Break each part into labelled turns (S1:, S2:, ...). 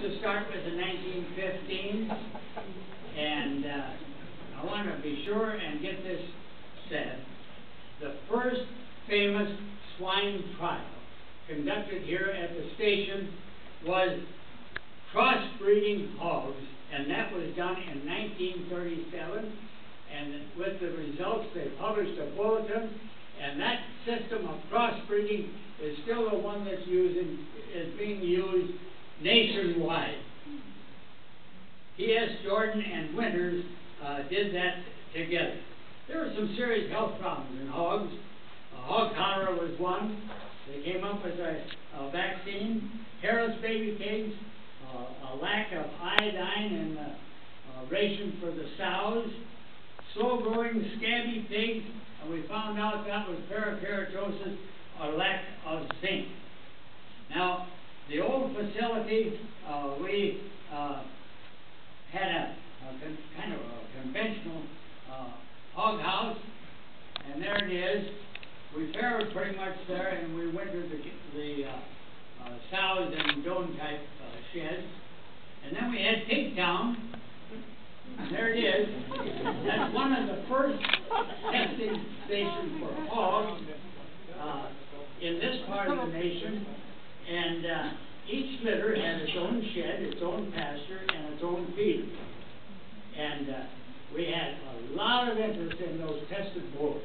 S1: to start with the 1915s, and I want to be sure and get this said. The first famous swine trial conducted here at the station was crossbreeding hogs, and that was done in 1937, and with the results they published a bulletin, and that system of crossbreeding is still the one that's being used nationwide. P.S. Jordan and Winters did that together. There were some serious health problems in hogs. Hog cholera was one. They came up with a vaccine. Hairless baby pigs, a lack of iodine in the ration for the sows, slow-growing scabby pigs, and we found out that was parakeratosis or lack of zinc. Now, the old facility, we had a kind of a conventional hog house, and there it is. We farrowed pretty much there, and we wintered the sows in dome-type sheds. And then we had Pig Town, and there it is. That's one of the first testing stations for hogs in this part of the nation. And each litter had its own shed, its own pasture, and its own feeder. And we had a lot of interest in those tested boards.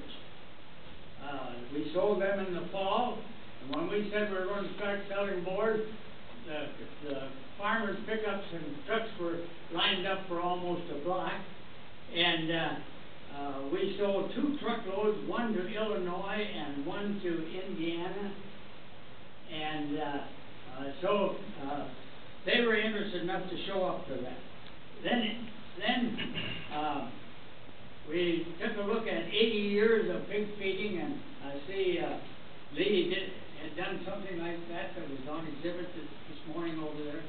S1: We sold them in the fall, and when we said we were going to start selling boards, the farmers' pickups and trucks were lined up for almost a block. And we sold 2 truckloads, one to Illinois and one to Indiana. And so they were interested enough to show up for that. Then we took a look at 80 years of pig feeding, and I see Lee had done something like that was on exhibit this morning over there.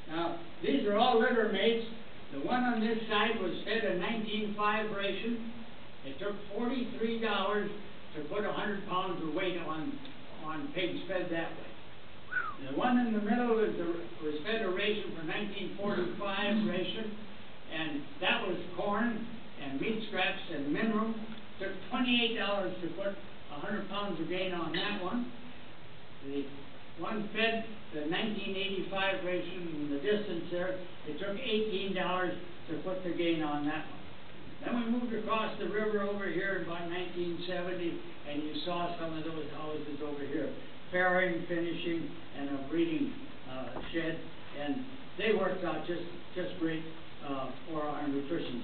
S1: Now, these are all litter mates. The one on this side was fed a 19.5 ration. It took $43 to put 100 pounds of weight on pigs fed that way. The one in the middle was fed a ration for 1945 ration, and that was corn and meat scraps and mineral. Took $28 to put 100 pounds of gain on that one. The one fed the 1985 ration in the distance there, it took $18 to put the gain on that one. Then we moved across the river over here in about 1970, and you saw some of those houses over here, farrowing, finishing, and a breeding shed, and they worked out just great for our nutrition